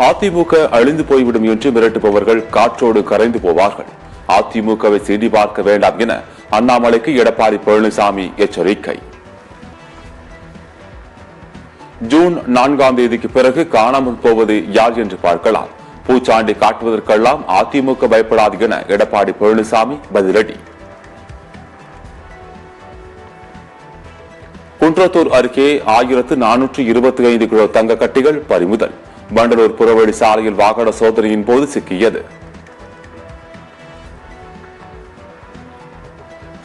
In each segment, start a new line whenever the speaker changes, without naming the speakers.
அதிமுக அழிந்து போய்விடும் என்று மிரட்டுபவர்கள் காற்றோடு கரைந்து போவார்கள். அதிமுகவை சீண்டி பார்க்க வேண்டாம் என அண்ணாமலைக்கு எடப்பாடி பழனிசாமி எச்சரிக்கை. ஜூன் 4ஆம் தேதிக்கு பிறகு காணாமல் போவது யார் என்று பார்க்கலாம். பூச்சாண்டி காட்டுவதற்கெல்லாம் அதிமுக பயப்படாது என எடப்பாடி பழனிசாமி பதிலடி. குன்றத்தூர் அருகே 1425 கிலோ தங்க கட்டிகள் பறிமுதல். வண்டலூர் புறவழி சாலையில் வாகன சோதனையின் போது சிக்கியது.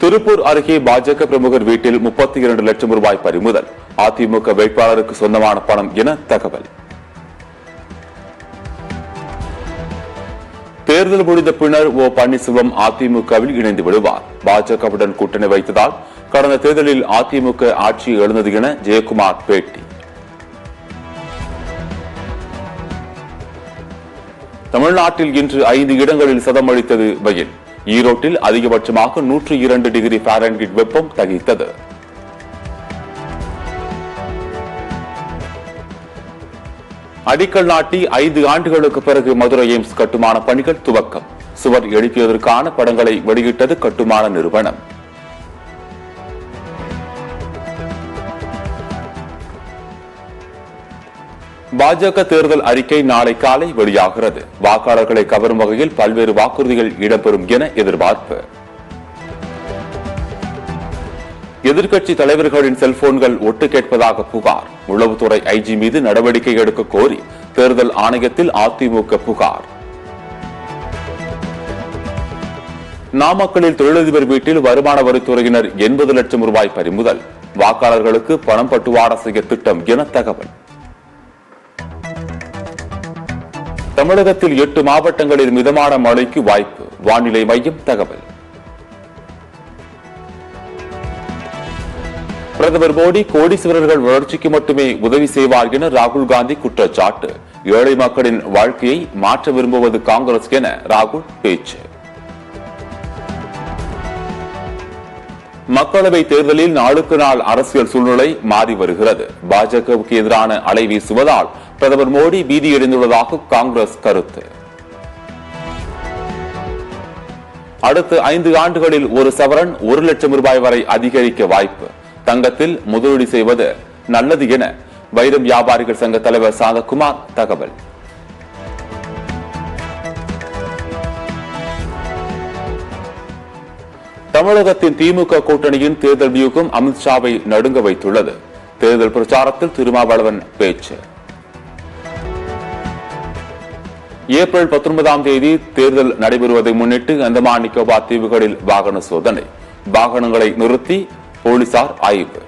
திருப்பூர் அருகே பாஜக பிரமுகர் வீட்டில் 32 லட்சம் ரூபாய் பறிமுதல். அதிமுக வேட்பாளருக்கு சொந்தமான பணம் என தகவல். தேர்தல் முடிந்த பின்னர் ஓ பன்னீர்செல்வம் அதிமுகவில் இணைந்து விடுவார். பாஜகவுடன் கூட்டணி வைத்ததால் கடந்த தேர்தலில் அதிமுக ஆட்சியை இழந்தது என ஜெயக்குமார் பேட்டி. தமிழ்நாட்டில் இன்று 5 இடங்களில் சதம் அளித்தது வெயில். ஈரோட்டில் அதிகபட்சமாக 102 டிகிரி ஃபாரன்ஹீட் வெப்பம் தகித்தது. அடிக்கல் நாட்டி 5 ஆண்டுகளுக்கு பிறகு மதுரை எய்ம்ஸ் கட்டுமான பணிகள் துவக்கம். சுவர் எழுப்பியதற்கான படங்களை வெளியிட்டது கட்டுமான நிறுவனம். பாஜக தேர்தல் அறிக்கை நாளை காலை வெளியாகிறது. வாக்காளர்களை கவரும் வகையில் பல்வேறு வாக்குறுதிகள் இடம்பெறும் என எதிர்பார்ப்பு. எதிர்க்கட்சி தலைவர்களின் செல்போன்கள் ஒட்டு கேட்பதாக புகார். உளவுத்துறை ஐஜி மீது நடவடிக்கை எடுக்க கோரி தேர்தல் ஆணையத்தில் அதிமுக புகார். நாமக்கல்லில் தொழிலதிபர் வீட்டில் வருமான வரித்துறையினர் 80 லட்சம் ரூபாய் பறிமுதல். வாக்காளர்களுக்கு பணம் பட்டுவாடா செய்ய திட்டம் என தகவல். தமிழகத்தில் 8 மாவட்டங்களில் மிதமான மழைக்கு வாய்ப்பு. வானிலை மையம் தகவல். பிரதமர் மோடி கோடீஸ்வரர்கள் வளர்ச்சிக்கு மட்டுமே உதவி செய்வார் என ராகுல் காந்தி குற்றச்சாட்டு. ஏழை மக்களின் வாழ்க்கையை மாற்ற விரும்புவது காங்கிரஸ் என ராகுல் பேச்சு. மக்களவை தேர்தலில் நாளுக்கு நாள் அரசியல் சூழ்நிலை மாறி வருகிறது. பாஜகவுக்கு எதிரான அலை வீசுவதால் பிரதமர் மோடி பீதியடைந்துள்ளதாக காங்கிரஸ் கருத்து. அடுத்த 5 ஆண்டுகளில் 1 சவரன் 1 லட்சம் ரூபாய் வரை அதிகரிக்க வாய்ப்பு. தங்கத்தில் முதலீடு செய்வது நல்லது என வைரம் வியாபாரிகள் சங்க தலைவர் சாந்தகுமார் தகவல். தமிழகத்தின் திமுக கூட்டணியின் தேர்தல் வியூகம் அமித்ஷாவை நடுங்க வைத்துள்ளது. தேர்தல் பிரச்சாரத்தில் திருமாவளவன் பேச்சு. ஏப்ரல் 19ஆம் தேதி தேர்தல் நடைபெறுவதை முன்னிட்டு அந்தமான் நிக்கோபார் தீவுகளில் வாகன சோதனை. வாகனங்களை நிறுத்தி போலீசார் ஆய்வு.